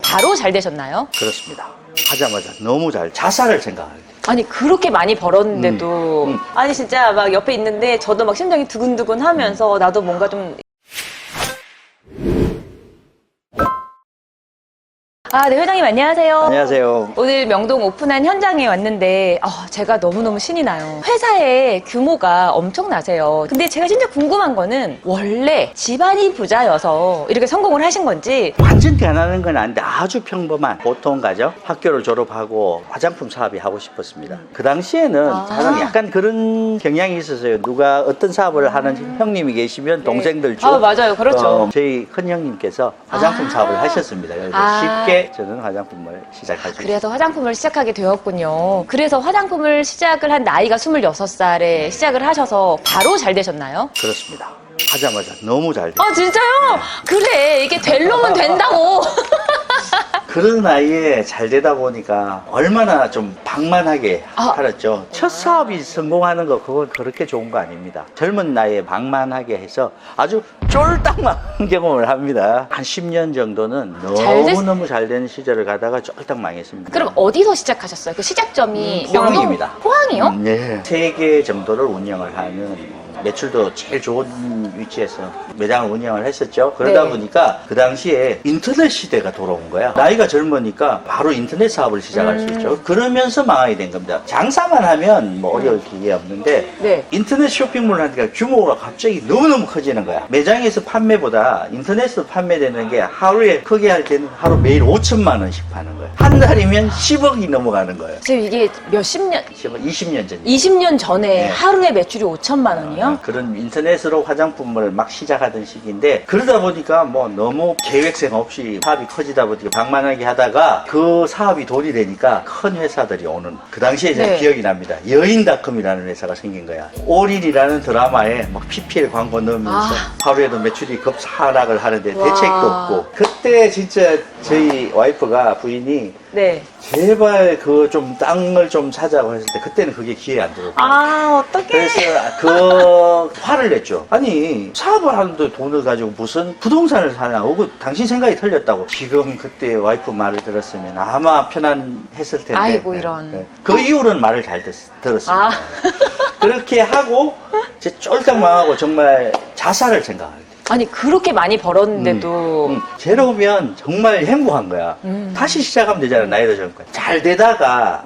바로 잘 되셨나요? 그렇습니다. 하자마자 너무 자살을 생각하게 돼요. 아니 그렇게 많이 벌었는데도 아니 진짜 막 옆에 있는데 저도 막 심장이 두근두근 하면서 나도 뭔가 좀 네, 회장님 안녕하세요. 안녕하세요. 오늘 명동 오픈한 현장에 왔는데 제가 너무너무 신이 나요. 회사의 규모가 엄청나세요. 근데 제가 진짜 궁금한 거는 원래 집안이 부자여서 이렇게 성공을 하신 건지. 완전 가난한 건 아닌데 아주 평범한 보통 가정 학교를 졸업하고 화장품 사업이 하고 싶었습니다. 그 당시에는 사실 약간 그런 경향이 있었어요. 누가 어떤 사업을 하는 형님이 계시면 동생들 중 맞아요. 그렇죠. 저희 큰 형님께서 화장품 사업을 하셨습니다. 그래서 쉽게 저는 화장품을 시작할 수 그래서 화장품을 시작하게 되었군요. 그래서 화장품을 시작을 한 나이가 26살에 시작을 하셔서 바로 잘 되셨나요? 그렇습니다. 하자마자 너무 잘 돼요. 진짜요? 그래, 이게 될 놈은 된다고. 그런 나이에 잘 되다 보니까 얼마나 좀 방만하게 살았죠. 첫 사업이 성공하는 거 그건 그렇게 좋은 거 아닙니다. 젊은 나이에 방만하게 해서 아주 쫄딱 망한 경험을 합니다. 한 10년 정도는 너무너무 잘 되는 시절을 가다가 쫄딱 망했습니다. 그럼 어디서 시작하셨어요? 그 시작점이 포항입니다. 포항이요? 네. 3개 정도를 운영을 하는 매출도 제일 좋은 위치에서 매장을 운영을 했었죠. 그러다 보니까 그 당시에 인터넷 시대가 돌아온 거야. 나이가 젊으니까 바로 인터넷 사업을 시작할 수 있죠. 그러면서 망하게 된 겁니다. 장사만 하면 뭐 어려울 게 없는데 인터넷 쇼핑몰을 하니까 규모가 갑자기 너무너무 커지는 거야. 매장에서 판매보다 인터넷에서 판매되는 게 하루에 크게 할 때는 하루 매일 5천만 원씩 파는 거야. 한 달이면 10억이 넘어가는 거예요. 지금 이게 몇십 년? 20년 전. 20년 전에 하루에 매출이 5천만 원이요? 그런 인터넷으로 화장품을 막 시작하던 시기인데 그러다 보니까 뭐 너무 계획성 없이 사업이 커지다 보니까 방만하게 하다가 그 사업이 돈이 되니까 큰 회사들이 오는 그 당시에 제가 기억이 납니다. 여인닷컴이라는 회사가 생긴 거야. 올인이라는 드라마에 막 PPL 광고 넣으면서 하루에도 매출이 급하락을 하는데 대책도 없고 그때 진짜 저희 와이프가 부인이 제발 그 좀 땅을 좀 사자고 했을 때 그때는 그게 기회에 안 들었고 어떡해. 그래서 그 화를 냈죠. 아니 사업을 하는데 돈을 가지고 무슨 부동산을 사냐고. 그 당신 생각이 틀렸다고. 지금 그때 와이프 말을 들었으면 아마 편안했을 텐데. 아이고 이런. 그 이후로는 말을 잘 들었습니다. 그렇게 하고 이제 쫄딱 망하고 정말 자살을 생각하게 돼요. 아니 그렇게 많이 벌었는데도 제로면 정말 행복한 거야. 다시 시작하면 되잖아. 나이도 젊고. 잘 되다가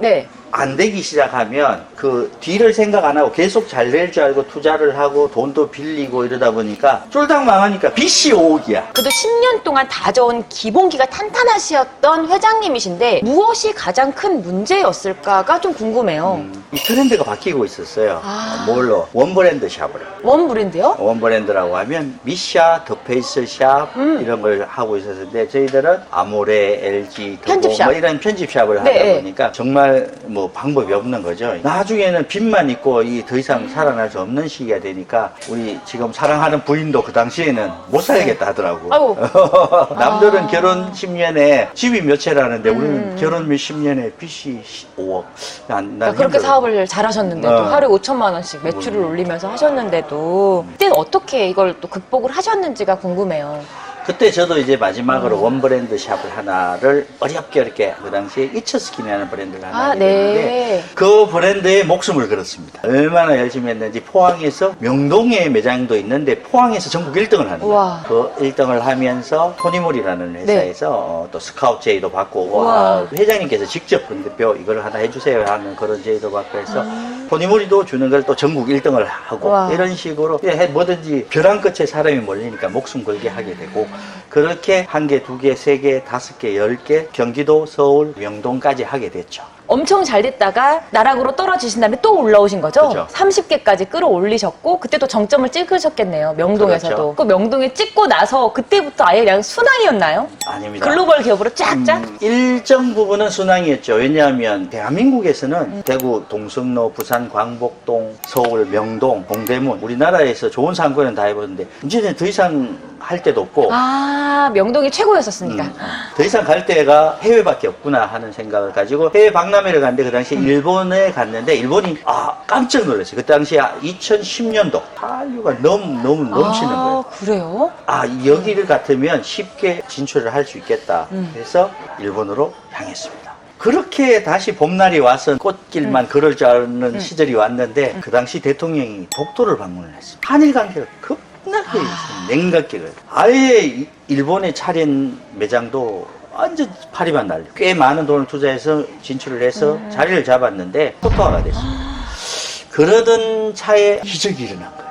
안 되기 시작하면 그 뒤를 생각 안 하고 계속 잘 될 줄 알고 투자를 하고 돈도 빌리고 이러다 보니까 쫄딱 망하니까 빚이 5억이야. 그래도 10년 동안 다져온 기본기가 탄탄하셨던 회장님이신데 무엇이 가장 큰 문제였을까가 좀 궁금해요. 이 트렌드가 바뀌고 있었어요. 뭘로? 원브랜드 샵으로. 원 브랜드요? 원브랜드라고 하면 미샤, 더페이스 샵 이런 걸 하고 있었는데 저희들은 아모레, LG, 편집샵. 뭐 이런 편집샵을 하다 보니까 정말 뭐 방법이 없는 거죠. 나중에는 빚만 있고 이 더 이상 살아날 수 없는 시기가 되니까 우리 지금 사랑하는 부인도 그 당시에는 못 살겠다 하더라고. 남들은 결혼 10년에 집이 몇 채라는데 우리는 결혼 몇십 년에 빚이 5억. 난 그렇게 힘들어. 사업을 잘하셨는데도 하루에 5천만 원씩 매출을 올리면서 하셨는데도 그때는 어떻게 이걸 또 극복을 하셨는지가 궁금해요. 그때 저도 이제 마지막으로 원브랜드 샵을 하나를 어렵게 그 당시에 이처스킨이라는 브랜드를 하나 하게 됐는데 그 브랜드에 목숨을 걸었습니다. 얼마나 열심히 했는지 포항에서 명동에 매장도 있는데 포항에서 전국 1등을 하는 거예요. 그 1등을 하면서 토니몰이라는 회사에서 또 스카우트 제의도 받고 회장님께서 직접 대표 이걸 하나 해주세요 하는 그런 제의도 받고 해서 토니몰이도 주는 걸 또 전국 1등을 하고 이런 식으로 뭐든지 벼랑 끝에 사람이 몰리니까 목숨 걸게 하게 되고 그렇게 1개, 2개, 3개, 5개, 10개 경기도, 서울, 명동까지 하게 됐죠. 엄청 잘 됐다가 나락으로 떨어지신 다음에 또 올라오신 거죠? 그렇죠. 30개까지 끌어올리셨고 그때 또 정점을 찍으셨겠네요. 명동에서도. 그렇죠. 그 명동에 찍고 나서 그때부터 아예 그냥 순항이었나요? 아닙니다. 글로벌 기업으로 쫙쫙? 일정 부분은 순항이었죠. 왜냐하면 대한민국에서는 대구, 동성로, 부산, 광복동, 서울, 명동, 동대문 우리나라에서 좋은 상권은 다 해보는데 이제는 더 이상 할 데도 없고 명동이 최고였었으니까. 더 이상 갈 데가 해외밖에 없구나 하는 생각을 가지고 해외 박람 미야미를 갔는데 그 당시에 일본에 갔는데 일본이 깜짝 놀랐어요. 그 당시에 2010년도 한류가 너무 넘치는 거예요. 그래요? 여기를 같으면 쉽게 진출을 할 수 있겠다. 그래서 일본으로 향했습니다. 그렇게 다시 봄날이 와서 꽃길만 걸을 줄 아는 시절이 왔는데 그 당시 대통령이 독도를 방문을 했어요. 한일 관계가 급락해 있어요. 냉각기를. 아예 일본에 차린 매장도 완전 파리만 날려. 꽤 많은 돈을 투자해서 진출을 해서 자리를 잡았는데 포토화가 됐어요. 그러던 차에 기적이 일어난 거예요.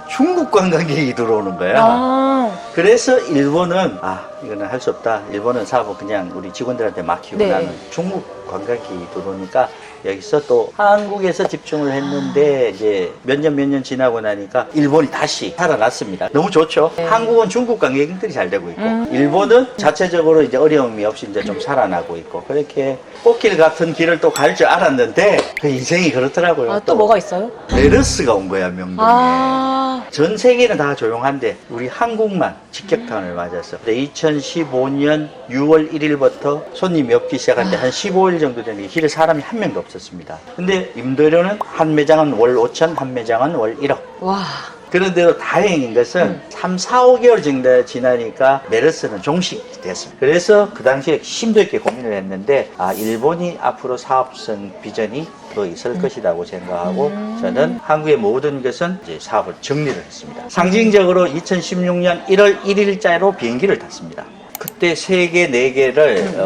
중국 관광객이 들어오는 거야. 그래서 일본은 이거는 할 수 없다. 일본은 사업은 그냥 우리 직원들한테 맡기고 네. 나는 중국 관광객이 들어오니까 여기서 또 한국에서 집중을 했는데 이제 몇 년 지나고 나니까 일본이 다시 살아났습니다. 너무 좋죠. 네. 한국은 중국 관광객들이 잘 되고 있고 일본은 자체적으로 이제 어려움이 없이 이제 좀 살아나고 있고 그렇게 꽃길 같은 길을 또 갈 줄 알았는데 그 인생이 그렇더라고요. 또 뭐가 있어요? 메르스가 온 거야, 명동에. 전 세계는 다 조용한데 우리 한국만 직격탄을 맞았어. 2015년 6월 1일부터 손님이 없기 시작한 지 한 15일 정도 되는데 길에 사람이 한 명도 없었습니다. 근데 임대료는 한 매장은 월 5천, 한 매장은 월 1억. 와. 그런데도 다행인 것은 3, 4, 5개월 정도 지나니까 메르스는 종식됐습니다. 그래서 그 당시에 심도 있게 고민을 했는데 일본이 앞으로 사업성 비전이 더 있을 것이라고 생각하고 저는 한국의 모든 것은 이제 사업을 정리를 했습니다. 상징적으로 2016년 1월 1일자로 비행기를 탔습니다. 그때 3개, 4개를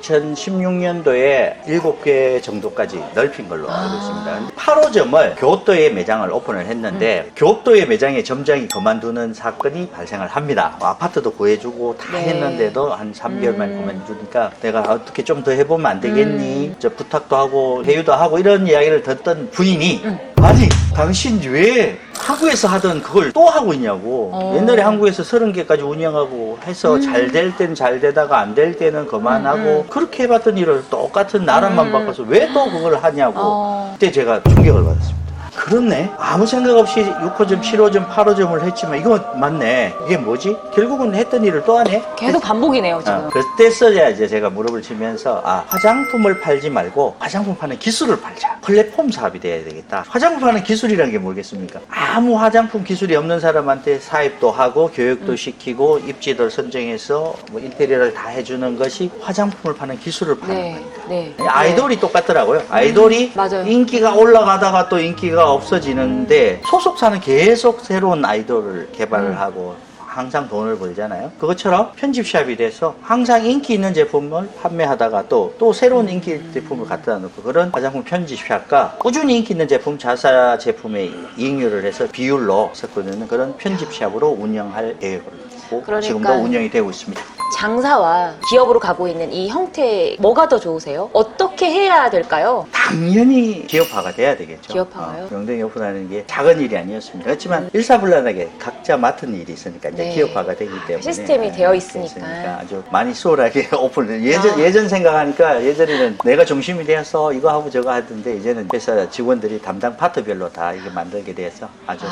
2016년도에 7개 정도까지 넓힌 걸로 알고 있습니다. 8호점을 교토에 매장을 오픈을 했는데 교토의 매장에 점장이 그만두는 사건이 발생을 합니다. 아파트도 구해주고 다 네. 했는데도 한 3개월 만에 그만두니까 내가 어떻게 좀 더 해보면 안 되겠니? 저 부탁도 하고 회유도 하고 이런 이야기를 듣던 부인이 아니 당신 왜 한국에서 하던 그걸 또 하고 있냐고. 옛날에 한국에서 30개까지 운영하고 해서 잘 될 때는 잘 되다가 안 될 때는 그만하고 그렇게 해봤던 일을 똑같은 나라만 바꿔서 왜 또 그걸 하냐고. 그때 제가 충격을 받았습니다. 그렇네. 아무 생각 없이 6호점, 7호점, 8호점을 했지만 이거 맞네. 이게 뭐지? 결국은 했던 일을 또 하네. 계속 반복이네요, 지금. 그때서야 이제 제가 무릎을 치면서 화장품을 팔지 말고 화장품 파는 기술을 팔자. 플랫폼 사업이 돼야 되겠다. 화장품 파는 기술이라는 게 뭐겠습니까? 아무 화장품 기술이 없는 사람한테 사입도 하고 교육도 시키고 입지도 선정해서 뭐 인테리어를 다 해주는 것이 화장품을 파는 기술을 파는 네. 거니까. 네. 아이돌이 똑같더라고요. 아이돌이 맞아요. 인기가 올라가다가 또 인기가 없어지는데 소속사는 계속 새로운 아이돌을 개발을 하고 항상 돈을 벌잖아요. 그것처럼 편집샵이 돼서 항상 인기 있는 제품을 판매하다가 또 새로운 인기 제품을 갖다 놓고 그런 화장품 편집샵과 꾸준히 인기 있는 제품 자사 제품의 이익률을 해서 비율로 섞어내는 그런 편집샵으로 운영할 계획을 갖고 그러니까 지금도 운영이 되고 있습니다. 장사와 기업으로 가고 있는 이 형태 뭐가 더 좋으세요? 어떻게 해야 될까요? 당연히 기업화가 돼야 되겠죠. 기업화가요? 명동이 오픈하는 게 작은 일이 아니었습니다. 그렇지만 일사불란하게 각자 맡은 일이 있으니까 이제 네. 기업화가 되기 때문에 시스템이 되어 있으니까. 아주 많이 수월하게 오픈을 예전 생각하니까 예전에는 내가 중심이 되어서 이거 하고 저거 하던데 이제는 회사 직원들이 담당 파트별로 다 이게 만들게 돼서 아주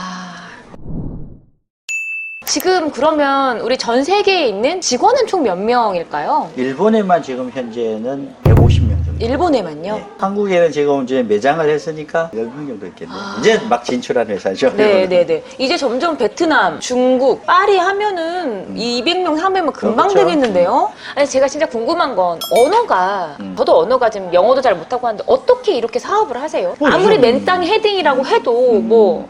지금 그러면 우리 전 세계에 있는 직원은 총 몇 명일까요? 일본에만 지금 현재는 150명 정도. 일본에만요? 네. 한국에는 지금 이제 매장을 했으니까 10명 정도 있겠네요. 이제 막 진출한 회사죠. 네네네. 이제 점점 베트남, 중국, 파리 하면은 200명, 300명 금방 그렇죠. 되겠는데요? 아니, 제가 진짜 궁금한 건 언어가, 저도 언어가 지금 영어도 잘 못하고 하는데 어떻게 이렇게 사업을 하세요? 아무리 맨땅 헤딩이라고 해도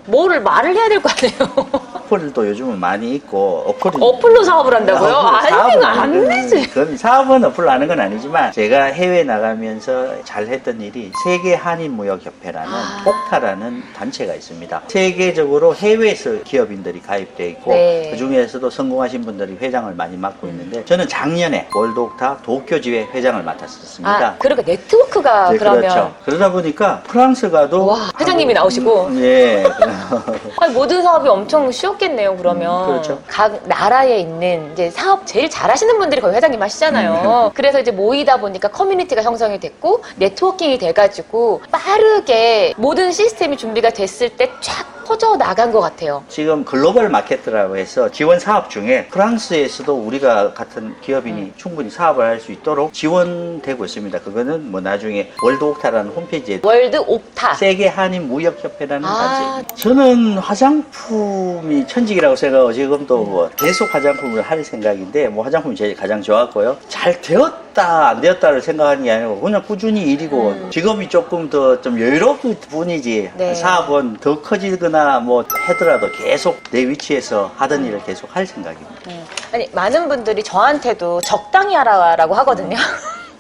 뭐를 말을 해야 될 거 아니에요? 어플도 요즘은 많이 있고 어플로 사업을 한다고요? 사업은 안 되지. 그건 사업은 어플로 하는 건 아니지만 제가 해외 나가면서 잘 했던 일이 세계 한인무역협회라는 폭타라는 단체가 있습니다. 세계적으로 해외에서 기업인들이 가입돼 있고 네. 그 중에서도 성공하신 분들이 회장을 많이 맡고 있는데 저는 작년에 월독타 도쿄지회 회장을 맡았었습니다. 그러니까 네트워크가 네, 그러면. 그렇죠. 그러다 보니까 프랑스 가도 와, 회장님이 나오시고. 네. 아니, 모든 사업이 엄청 쉬웠겠네요, 그러면. 그렇죠. 각 나라에 있는 이제 사업 제일 잘하시는 분들이 거의 회장님 하시잖아요. 그래서 이제 모이다 보니까 커뮤니티가 형성이 됐고, 네트워킹이 돼가지고, 빠르게 모든 시스템이 준비가 됐을 때 쫙 퍼져 나간 것 같아요. 지금 글로벌 마케트라고 해서 지원 사업 중에 프랑스에서도 우리가 같은 기업인이 충분히 사업을 할 수 있도록 지원되고 있습니다. 그거는 뭐 나중에 월드옥타라는 홈페이지에 월드 옥타. 세계 한인 무역협회라는 아. 단체. 저는 화장품이 천직이라고 생각하고 지금도 뭐 계속 화장품을 할 생각인데 뭐 화장품이 제일 가장 좋았고요. 잘 되었다 안 되었다를 생각하는 게 아니고 그냥 꾸준히 일이고 직업이 조금 더 좀 여유로울 뿐이지 네. 사업은 더 커지거나 뭐 하더라도 계속 내 위치에서 하던 일을 계속 할 생각입니다. 아니, 많은 분들이 저한테도 적당히 하라고 하거든요.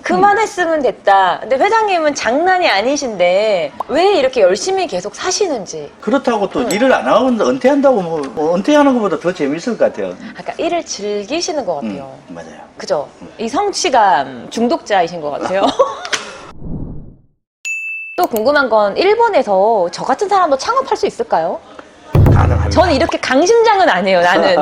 그만했으면 됐다. 근데 회장님은 장난이 아니신데 왜 이렇게 열심히 계속 사시는지. 그렇다고 또 일을 안 하고 은퇴한다고 뭐 은퇴하는 것보다 더 재밌을 것 같아요. 아까 일을 즐기시는 것 같아요. 맞아요. 그죠? 이 성취감 중독자이신 것 같아요. 또 궁금한 건 일본에서 저 같은 사람도 창업할 수 있을까요? 가능합니다. 저는 이렇게 강심장은 아니에요. 나는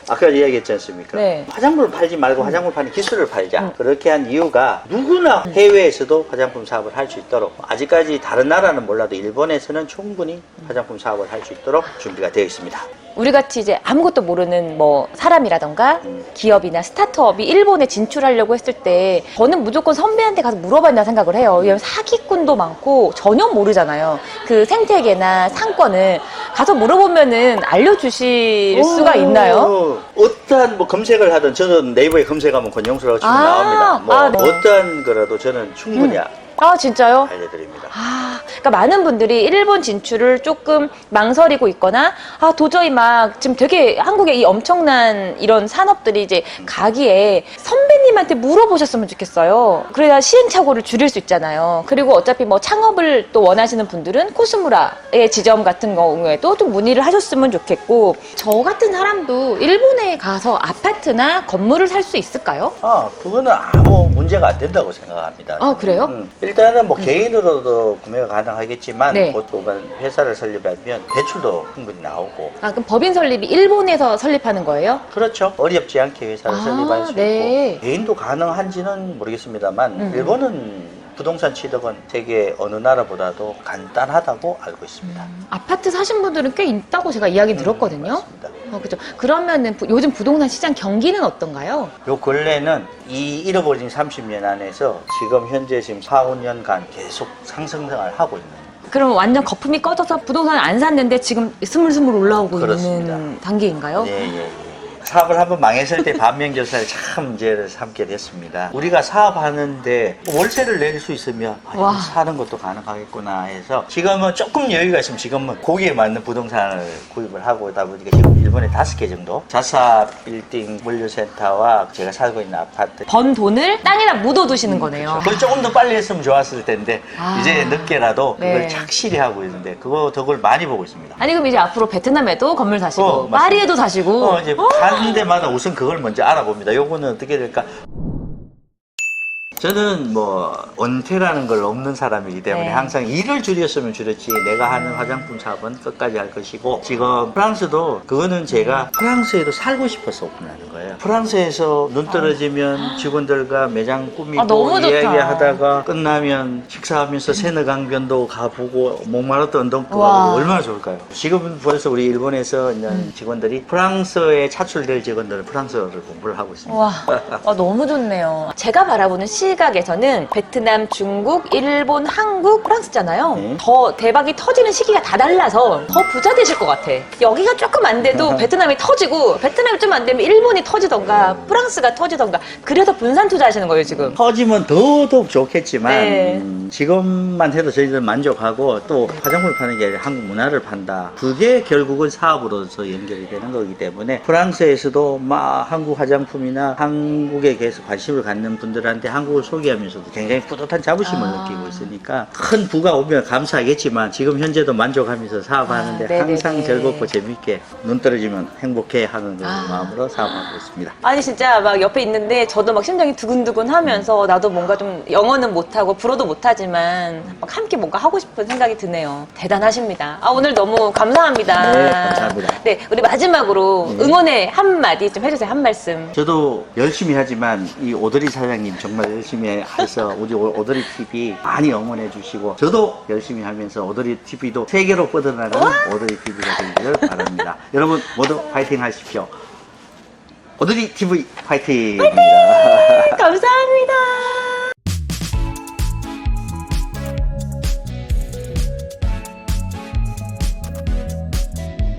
아까 이야기했지 않습니까? 네. 화장품을 팔지 말고 화장품 파는 기술을 팔자. 그렇게 한 이유가 누구나 해외에서도 화장품 사업을 할 수 있도록 아직까지 다른 나라는 몰라도 일본에서는 충분히 화장품 사업을 할 수 있도록 준비가 되어 있습니다. 우리 같이 이제 아무것도 모르는 뭐 사람이라던가 기업이나 스타트업이 일본에 진출하려고 했을 때 저는 무조건 선배한테 가서 물어봐야 된다 생각을 해요. 왜냐면 사기꾼도 많고 전혀 모르잖아요. 그 생태계나 상권을 가서 물어보면은 알려주실 수가 있나요? 어떠한 뭐 검색을 하든 저는 네이버에 검색하면 권영수라고 치면 아, 나옵니다. 뭐 아, 네. 어떠한 거라도 저는 충분히 아, 진짜요? 알려드립니다. 아, 그러니까 많은 분들이 일본 진출을 조금 망설이고 있거나, 아, 도저히 막 지금 되게 한국에 이 엄청난 이런 산업들이 이제 가기에 선배님한테 물어보셨으면 좋겠어요. 그래야 시행착오를 줄일 수 있잖아요. 그리고 어차피 뭐 창업을 또 원하시는 분들은 코스무라의 지점 같은 경우에도 좀 문의를 하셨으면 좋겠고, 저 같은 사람도 일본에 가서 아파트나 건물을 살 수 있을까요? 그거는 아무 문제가 안 된다고 생각합니다. 아, 그래요? 일단은 뭐 개인으로도 구매가 가능하겠지만 네. 보통은 회사를 설립하면 대출도 충분히 나오고 아, 그럼 법인 설립이 일본에서 설립하는 거예요? 그렇죠. 어렵지 않게 회사를 아, 설립할 수 네. 있고 개인도 가능한지는 모르겠습니다만 일본은 부동산 취득은 세계 어느 나라보다도 간단하다고 알고 있습니다. 아파트 사신 분들은 꽤 있다고 제가 이야기 들었거든요. 맞습니다. 그죠. 그러면은 요즘 부동산 시장 경기는 어떤가요? 요 근래는 이 잃어버린 30년 안에서 지금 현재 4, 5년간 계속 상승을 하고 있는 그럼 완전 거품이 꺼져서 부동산 안 샀는데 지금 스물스물 올라오고 그렇습니다. 있는 단계인가요? 예. 사업을 한번 망했을 때 반면교사를 참 문제를 삼게 됐습니다. 우리가 사업하는데 월세를 낼 수 있으면 와. 사는 것도 가능하겠구나 해서 지금은 조금 여유가 있으면 지금은 거기에 맞는 부동산을 구입을 하고 있다 보니까 지금 일본에 5개 정도 자사 빌딩 물류센터와 제가 살고 있는 아파트 번 돈을 땅에다 묻어두시는 거네요. 그걸 조금 더 빨리 했으면 좋았을 텐데 이제 늦게라도 그걸 네. 착실히 하고 있는데 그거 덕을 많이 보고 있습니다. 아니 그럼 이제 앞으로 베트남에도 건물 사시고 맞습니다. 파리에도 사시고 이제 가는 데마다 우선 그걸 먼저 알아봅니다. 요거는 어떻게 될까? 저는 뭐 은퇴라는 걸 없는 사람이기 때문에 네. 항상 일을 줄였으면 줄였지 내가 하는 화장품 사업은 끝까지 할 것이고 지금 프랑스도 그거는 제가 프랑스에도 살고 싶어서 오픈하는 거예요. 프랑스에서 눈 떨어지면 직원들과 매장 꾸미고 너무 좋다. 이야기하다가 끝나면 식사하면서 세느강변도 가보고 목마르던 운동도 와. 가보고 얼마나 좋을까요? 지금 벌써 우리 일본에서 있는 직원들이 프랑스에 차출될 직원들은 프랑스어를 공부를 하고 있습니다. 와, 너무 좋네요. 제가 바라보는 시각에서는 베트남, 중국, 일본, 한국, 프랑스잖아요. 네. 더 대박이 터지는 시기가 다 달라서 더 부자 되실 것 같아. 여기가 조금 안 돼도 베트남이 터지고 베트남이 좀 안 되면 일본이 터지던가 프랑스가 터지던가 그래서 분산 투자하시는 거예요 지금. 터지면 더더욱 좋겠지만 네. 지금만 해도 저희들은 만족하고 또 화장품을 파는 게 아니라 한국 문화를 판다. 그게 결국은 사업으로서 연결이 되는 거기 때문에 프랑스에서도 막 한국 화장품이나 한국에 대해서 관심을 갖는 분들한테 한국을 소개하면서도 굉장히 뿌듯한 자부심을 느끼고 있으니까 큰 부가 오면 감사하겠지만 지금 현재도 만족하면서 사업하는데 네네네. 항상 즐겁고 재밌게 눈 떨어지면 행복해 하는 그런 마음으로 사업하고 있습니다. 아니 진짜 막 옆에 있는데 저도 막 심장이 두근두근 하면서 나도 뭔가 좀 영어는 못하고 불어도 못하지만 막 함께 뭔가 하고 싶은 생각이 드네요. 대단하십니다. 오늘 너무 감사합니다. 네, 감사합니다. 네, 우리 마지막으로 응원의 한마디 좀 해주세요. 한 말씀. 저도 열심히 하지만 이 오드리 사장님 정말 열심히 해서 우리 오더리 TV 많이 응원해 주시고 저도 열심히 하면서 오더리 TV도 세계로 뻗어나가는 오더리 TV가 되기를 바랍니다. 여러분 모두 파이팅 하십시오. 오더리 TV 파이팅입니다.